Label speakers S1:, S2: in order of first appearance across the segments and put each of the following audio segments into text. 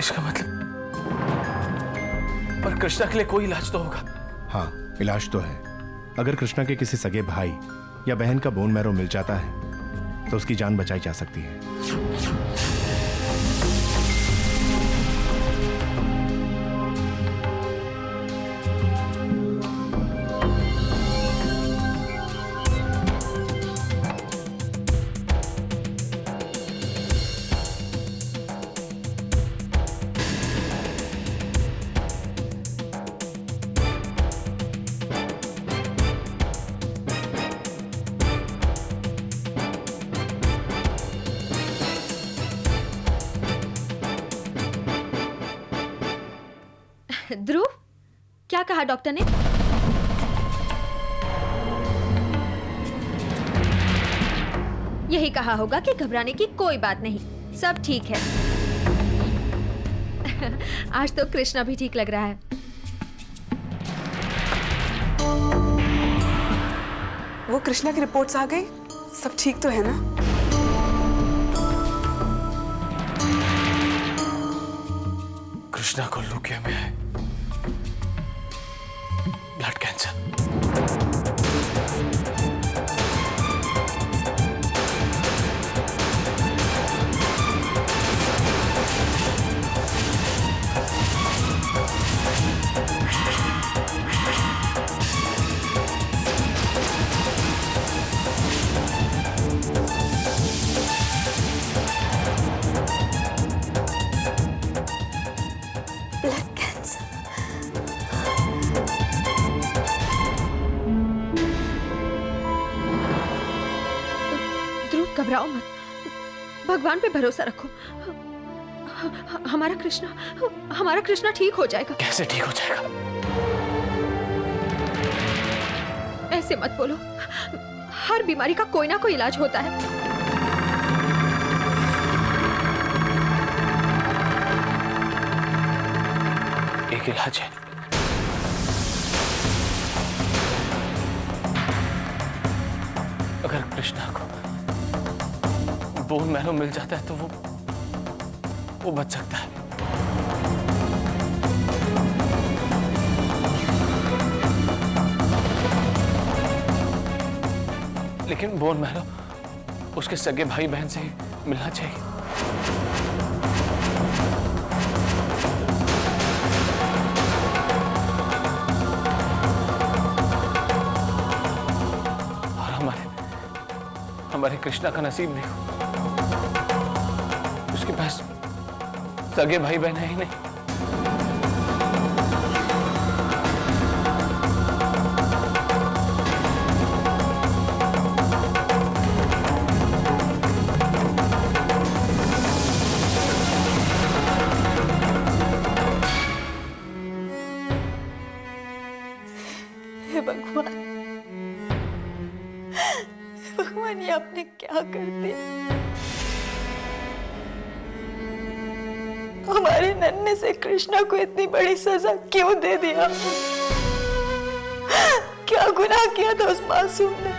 S1: इसका मतलब पर कृष्णा के लिए कोई इलाज तो होगा।
S2: हाँ, इलाज तो है। अगर कृष्णा के किसी सगे भाई या बहन का बोन मैरो मिल जाता है तो उसकी जान बचाई जा सकती है।
S3: ध्रुव, क्या कहा डॉक्टर ने? यही कहा होगा कि घबराने की कोई बात नहीं, सब ठीक है। आज तो कृष्णा भी ठीक लग रहा है।
S4: वो कृष्णा की रिपोर्ट्स आ गई, सब ठीक तो है ना?
S1: कृष्णा को ल्यूकेमिया है, ब्लड कैंसर।
S3: घबराओ मत, भगवान पे भरोसा रखो। हमारा कृष्णा ठीक हो जाएगा।
S1: कैसे ठीक हो जाएगा?
S3: ऐसे मत बोलो, हर बीमारी का कोई ना कोई इलाज होता है।
S1: एक इलाज है। अगर कृष्णा को बोन मैरो मिल जाता है तो वो बच सकता है। लेकिन बोन मैरो उसके सगे भाई बहन से ही मिलना चाहिए। और हमारे कृष्णा का नसीब नहीं, उसके पास सगे भाई बहन है ही नहीं।
S5: हे भगवान, भगवान ये आपने क्या कर दिया? हमारे नन्हे से कृष्णा को इतनी बड़ी सजा क्यों दे दिया? क्या गुनाह किया था उस मासूम ने?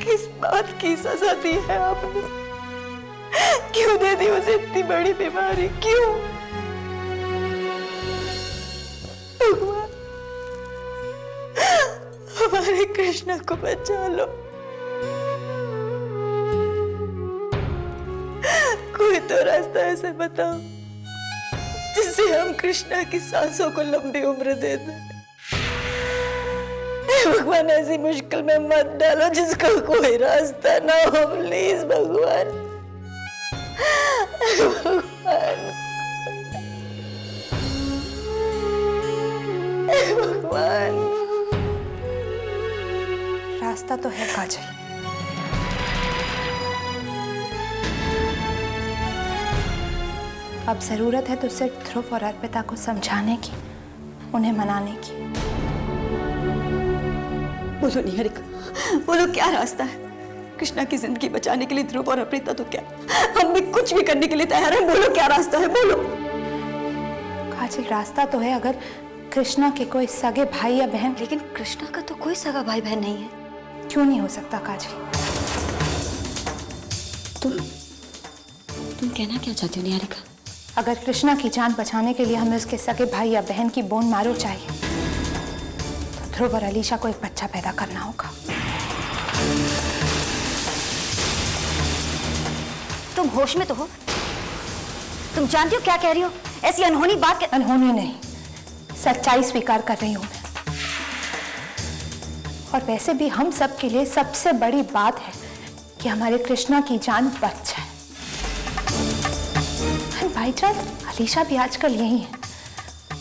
S5: किस बात की सजा दी है आपने? क्यों दे दी उसे इतनी बड़ी बीमारी? क्यों? भगवान, हमारे कृष्णा को बचा लो। कोई तो रास्ता ऐसे बताओ जिससे हम कृष्णा की सांसों को लंबी उम्र दे दें। भगवान ऐसी मुश्किल में मत डालो जिसका कोई रास्ता ना हो, प्लीज भगवान। भगवान,
S4: रास्ता तो है काजल। अब जरूरत है तो सिर्फ ध्रुव और अर्पिता को समझाने की, उन्हें मनाने की।
S5: बोलो निहारिका, बोलो क्या रास्ता है? कृष्णा की जिंदगी बचाने के लिए ध्रुव और अर्पिता तो क्या, हम भी कुछ भी करने के लिए तैयार हैं। बोलो क्या रास्ता है, बोलो।
S4: काजल, रास्ता तो है अगर कृष्णा के कोई सगे भाई या बहन।
S5: लेकिन कृष्णा का तो कोई सगा भाई बहन नहीं है।
S4: क्यों नहीं हो सकता काजल?
S5: तुम कहना क्या चाहती हो निहारिका?
S4: अगर कृष्णा की जान बचाने के लिए हमें उसके सगे भाई या बहन की बोन मारो चाहिए तो ध्रुव और अलीशा को एक बच्चा पैदा करना होगा।
S5: तुम होश में तो हो? तुम जानती हो क्या कह रही हो? ऐसी अनहोनी बात
S4: अनहोनी नहीं, सच्चाई स्वीकार कर रही हूं मैं। और वैसे भी हम सब के लिए सबसे बड़ी बात है कि हमारे कृष्णा की जान बच जाए। बाई चांस अलीशा भी आजकल यही है।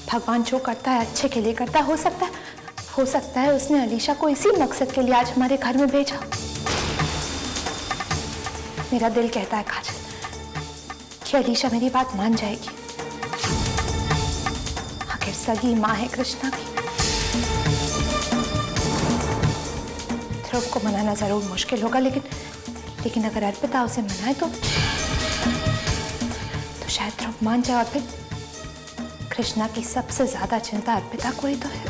S4: भगवान जो करता है अच्छे के लिए करता है। हो सकता है उसने अलीशा को इसी मकसद के लिए आज हमारे घर में भेजा। मेरा दिल कहता है काजल कि अलीशा मेरी बात मान जाएगी। आखिर सगी माँ है कृष्णा की। ध्रुव को मनाना जरूर मुश्किल होगा, लेकिन अगर अर्पिता उसे मनाए तो शायद ध्रुव मान जाए। और फिर कृष्णा की सबसे ज्यादा चिंता अर्पिता को ही तो है।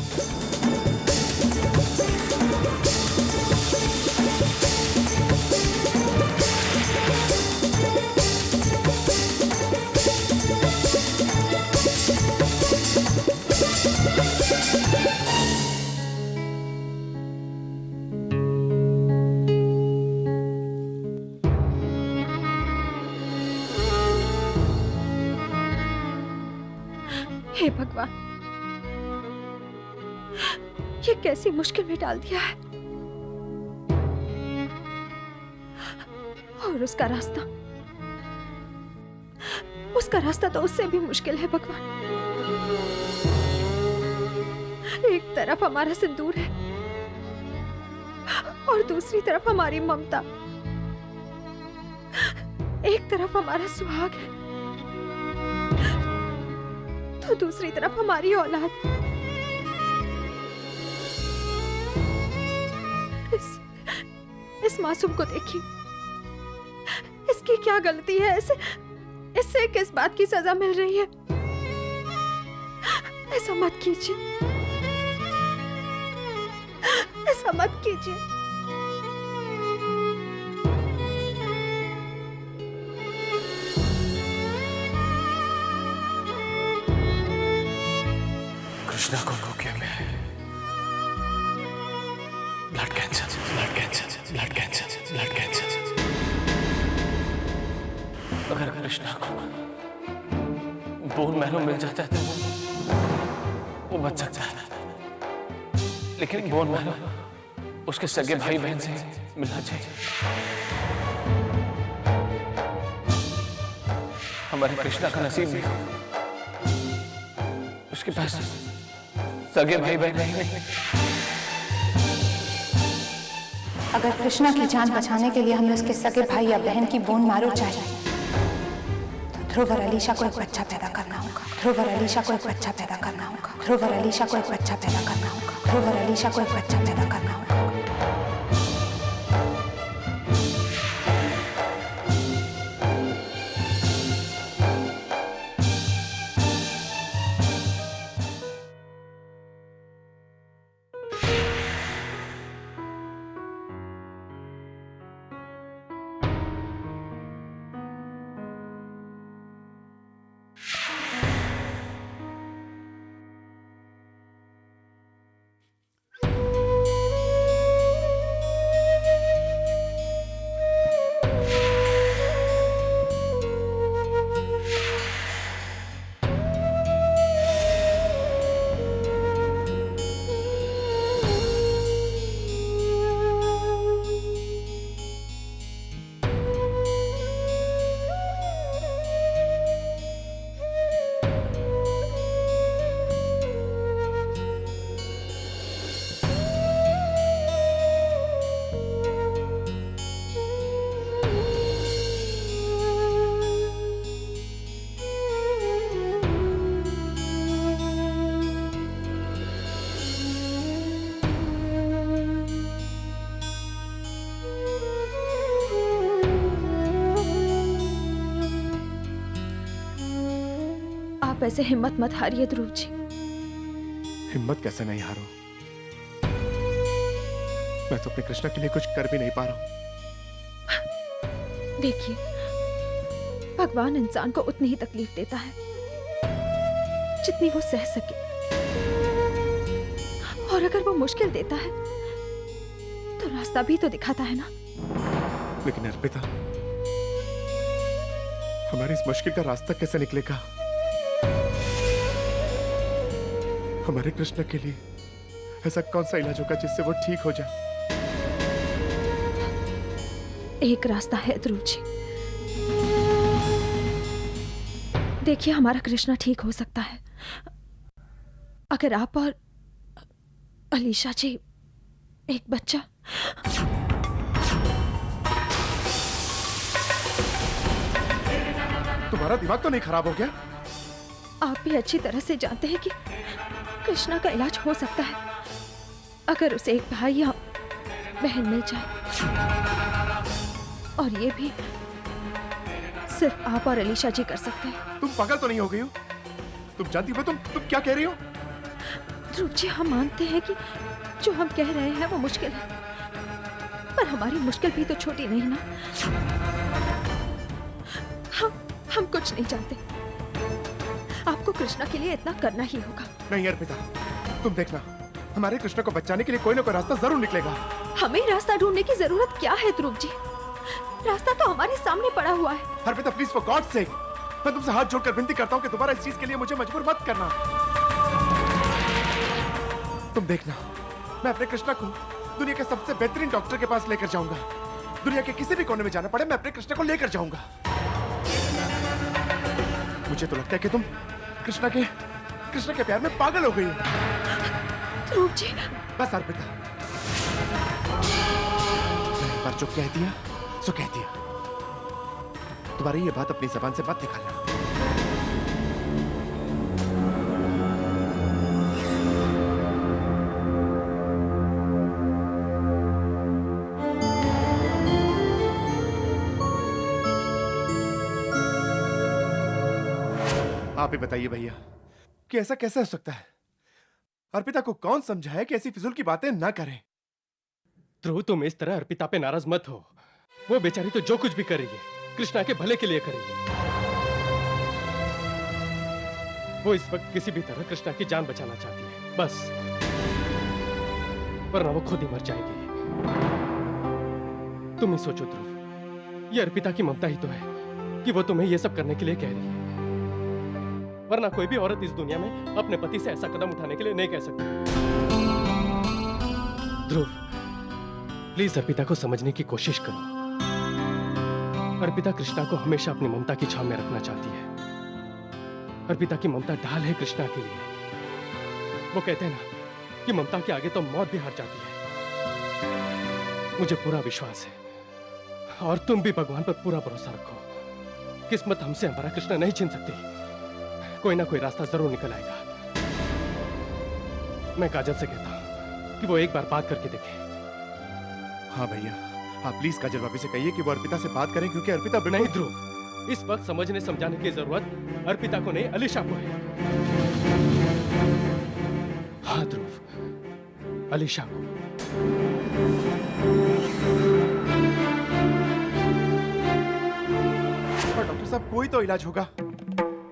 S3: हे भगवान, ये कैसी मुश्किल में डाल दिया है। और उसका रास्ता तो उससे भी मुश्किल है भगवान। एक तरफ हमारा सिंदूर है और दूसरी तरफ हमारी ममता। एक तरफ हमारा सुहाग है तो दूसरी तरफ हमारी औलाद। इस मासूम को देखिए, इसकी क्या गलती है? इससे किस बात की सजा मिल रही है? ऐसा मत कीजिए, ऐसा मत कीजिए।
S1: कृष्णा को लौकिया में है। Blood cancer. अगर कृष्णा को बोन मैरो मिल जाता है तो वो बच सकता है, लेकिन बोन मैरो उसके सगे भाई बहन से मिलना चाहिए। हमारे कृष्णा का नसीब भी उसके पास सगे भाई बहन नहीं।
S4: अगर कृष्णा की जान बचाने के लिए हमें उसके सगे भाई या बहन की बोन मारो चाहिए तो ध्रुव और अलीशा को एक बच्चा पैदा करना होगा। ध्रुव और अलीशा को एक बच्चा पैदा करना होगा। ध्रुव और अलीशा को एक बच्चा पैदा करना होगा। ध्रुव और अलीशा को एक बच्चा पैदा करना होगा।
S3: आप ऐसे हिम्मत मत हारिए ध्रुव जी।
S2: हिम्मत कैसे नहीं हारूं? मैं तो अपने कृष्णा के लिए कुछ कर भी नहीं पा रहा हूं।
S3: देखिए, भगवान इंसान को उतनी ही तकलीफ देता है जितनी वो सह सके, और अगर वो मुश्किल देता है तो रास्ता भी तो दिखाता है ना।
S2: लेकिन अर्पिता, हमारी इस मुश्किल का रास्ता कैसे निकलेगा? हमारे कृष्ण के लिए ऐसा कौन सा इलाज होगा जिससे वो ठीक हो जाए?
S3: एक रास्ता है ध्रुव जी। देखिए, हमारा कृष्णा ठीक हो सकता है अगर आप और अलीशा जी एक बच्चा।
S2: तुम्हारा दिमाग तो नहीं खराब हो गया?
S3: आप भी अच्छी तरह से जानते हैं कि कृष्णा का इलाज हो सकता है अगर उसे एक भाई या बहन मिल जाए, और ये भी सिर्फ आप और अलीशा जी कर सकते हैं।
S2: तुम पागल तो नहीं हो गई हो? तुम जानती हो तुम क्या कह रही हो?
S3: ध्रुव जी, हम मानते हैं कि जो हम कह रहे हैं वो मुश्किल है, पर हमारी मुश्किल भी तो छोटी नहीं ना। हम कुछ नहीं जानते, आपको कृष्णा के लिए इतना करना ही होगा।
S2: नहीं अर्पिता, तुम देखना, हमारे कृष्णा को बचाने के लिए कोई ना कोई रास्ता जरूर निकलेगा।
S3: हमें रास्ता ढूंढने की जरूरत क्या है ध्रुव जी? रास्ता तो हमारे सामने पड़ा हुआ है।
S2: Arpita please, for God sake, मैं तुमसे हाथ जोड़कर विनती करता हूँ कि दोबारा इस चीज के लिए मुझे मजबूर मत करना। तुम देखना, मैं अपने कृष्णा को दुनिया के सबसे बेहतरीन डॉक्टर के पास लेकर जाऊंगा। दुनिया के किसी भी कोने में जाना पड़े, मैं अपने कृष्णा को लेकर जाऊंगा। मुझे तो लगता है कि तुम कृष्णा के प्यार में पागल हो गई हो।
S3: ध्रुव जी,
S2: बस अर्पिता, मैंने एक बार जो कह दिया सो कह दिया। तुम्हारी ये बात अपनी जबान से मत निकालना। आप ही बताइए भैया कि ऐसा कैसे हो सकता है? अर्पिता को कौन समझाए कि ऐसी फिजूल की बातें ना करें?
S6: ध्रुव, तुम इस तरह अर्पिता पे नाराज मत हो। वो बेचारी तो जो कुछ भी कर रही है कृष्णा के भले के लिए कर रही है। वो इस वक्त किसी भी तरह कृष्णा की जान बचाना चाहती है, बस, वरना वो खुद ही मर जाएगी। तुम ही सोचो ध्रुव, ये अर्पिता की ममता ही तो है कि वो तुम्हें ये सब करने के लिए कह रही है, वरना कोई भी औरत इस दुनिया में अपने पति से ऐसा कदम उठाने के लिए नहीं कह सकती। ध्रुव, प्लीज अर्पिता को समझने की कोशिश करो। अर्पिता कृष्णा को हमेशा अपनी ममता की छांव में रखना चाहती है। अर्पिता की ममता ढाल है कृष्णा के लिए। वो कहते हैं ना कि ममता के आगे तो मौत भी हार जाती है। मुझे पूरा विश्वास है, और तुम भी भगवान पर पूरा भरोसा रखो। किस्मत हमसे हमारा कृष्णा नहीं छीन सकती, कोई ना कोई रास्ता जरूर निकल आएगा। मैं काजल से कहता हूं कि वो एक बार बात करके देखे।
S2: हाँ भैया, आप प्लीज काजल भाभी से कहिए कि वो अर्पिता से बात करें, क्योंकि अर्पिता
S6: नहीं ध्रुव, इस वक्त समझने समझाने की जरूरत अर्पिता को नहीं, अलीशा को है। हाँ ध्रुव, अलीशा को।
S2: और डॉक्टर साहब, कोई तो इलाज होगा।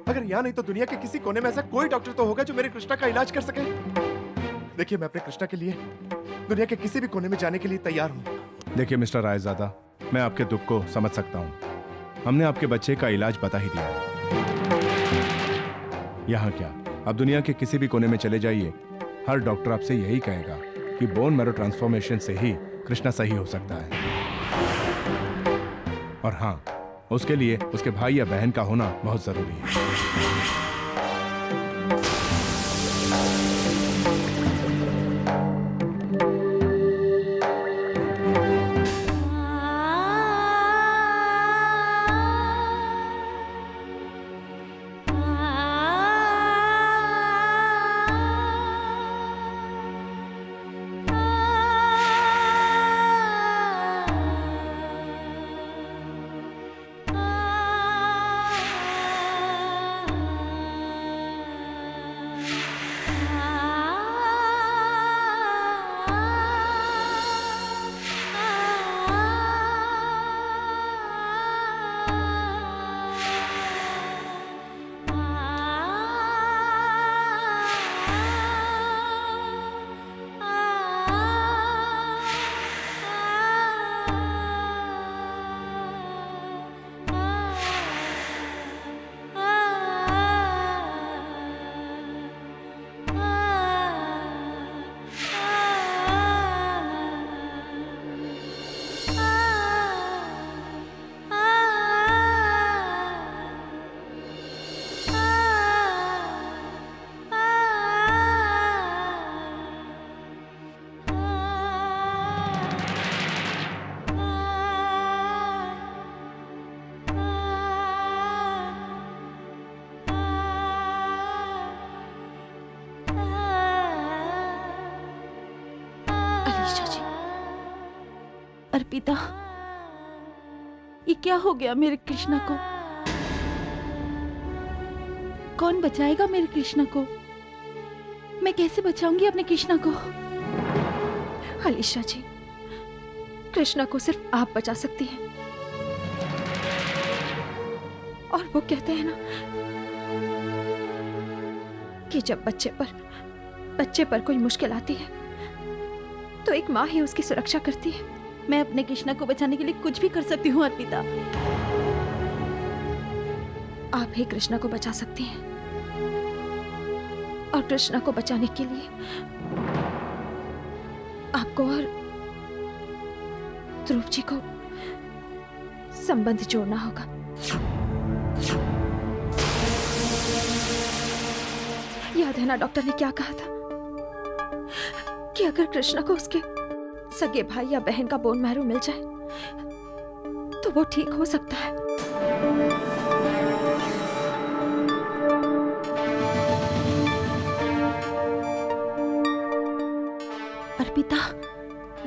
S2: अगर यहाँ नहीं तो दुनिया के किसी कोने में ऐसा कोई डॉक्टर तो होगा जो मेरे कृष्णा का इलाज कर सके। देखिए, मैं अपने कृष्णा के लिए दुनिया के किसी भी कोने में जाने के लिए तैयार हूँ। देखिए मिस्टर रायजादा, मैं आपके दुख को समझ सकता हूँ। हमने आपके बच्चे का इलाज बता ही दिया है। यहाँ क्या, अब दुनिया के किसी भी कोने में चले जाइए, हर डॉक्टर आपसे यही कहेगा कि बोन मैरो ट्रांसफॉर्मेशन से ही कृष्णा सही हो सकता है। और हाँ, उसके लिए उसके भाई या बहन का होना बहुत जरूरी है।
S7: अर्पिता, ये क्या हो गया मेरे कृष्णा को? कौन बचाएगा मेरे कृष्णा को? मैं कैसे बचाऊंगी अपने कृष्णा को?
S3: अलीशा जी, कृष्णा को सिर्फ आप बचा सकती हैं। और वो कहते हैं ना कि जब बच्चे पर कोई मुश्किल आती है तो एक माँ ही उसकी सुरक्षा करती है।
S7: मैं अपने कृष्णा को बचाने के लिए कुछ भी कर सकती हूँ अर्पिता।
S3: आप ही कृष्णा को बचा सकती हैं। और कृष्णा को बचाने के लिए आपको और ध्रुव जी को संबंध जोड़ना होगा। याद है ना डॉक्टर ने क्या कहा था कि अगर कृष्णा को उसके सगे भाई या बहन का बोन मैरो मिल जाए तो वो ठीक हो सकता है।
S7: अर्पिता,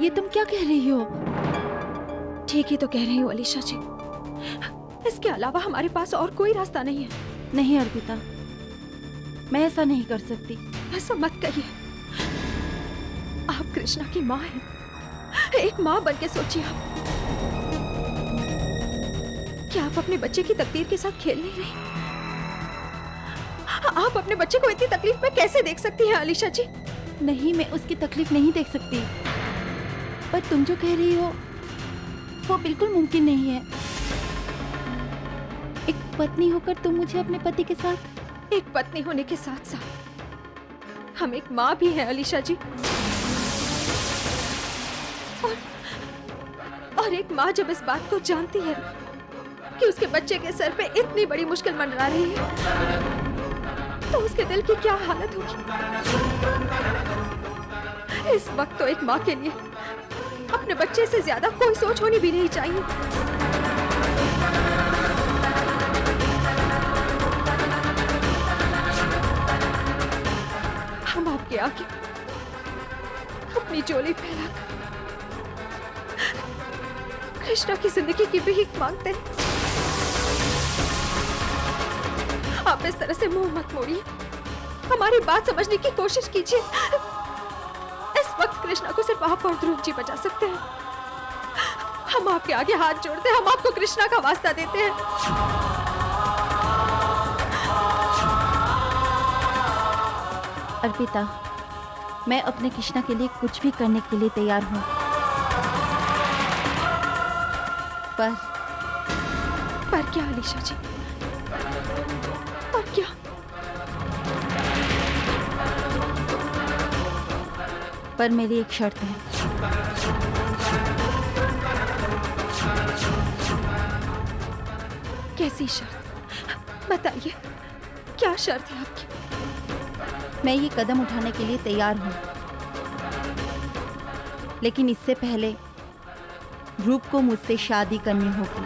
S7: ये तुम क्या कह रही हो?
S3: ठीक ही तो कह रही हूँ अलीशा जी। इसके अलावा हमारे पास और कोई रास्ता नहीं है।
S7: नहीं अर्पिता, मैं ऐसा नहीं कर सकती।
S3: ऐसा मत कहिए। आप कृष्णा की माँ हैं। एक माँ बन के सोचिए आप। क्या आप अपने बच्चे की तकदीर के साथ खेल नहीं रही? आप अपने बच्चे को इतनी तकलीफ में कैसे देख सकती हैं अलीशा जी?
S7: नहीं, मैं उसकी तकलीफ नहीं देख सकती। पर तुम जो कह रही हो वो बिल्कुल मुमकिन नहीं है। एक पत्नी होकर तुम मुझे अपने पति के साथ।
S3: एक पत्नी होने के साथ साथ हम एक माँ भी हैं अलीशा जी। और एक माँ जब इस बात को जानती है कि उसके बच्चे के सर पे इतनी बड़ी मुश्किल मंडरा रही है तो उसके दिल की क्या हालत होगी। इस वक्त तो एक माँ के लिए अपने बच्चे से ज्यादा कोई सोच होनी भी नहीं चाहिए। हम आपके आगे अपनी झोली फैलाकर कृष्णा की जिंदगी की भीख मांगते हैं। आप इस तरह से मुंह मत मोड़िए। हमारी बात समझने की कोशिश कीजिए। इस वक्त कृष्णा को सिर्फ आप और ध्रुव जी बचा सकते हैं। हम आपके आगे हाथ जोड़ते हैं। हम आपको कृष्णा का वास्ता देते हैं।
S7: अर्पिता, मैं अपने कृष्णा के लिए कुछ भी करने के लिए तैयार हूँ।
S3: पर क्या अलीशा जी? पर क्या?
S7: पर मेरी एक शर्त है।
S3: कैसी शर्त? बताइए, क्या शर्त है आपकी?
S7: मैं ये कदम उठाने के लिए तैयार हूँ, लेकिन इससे पहले ध्रुव को मुझसे शादी करनी होगी।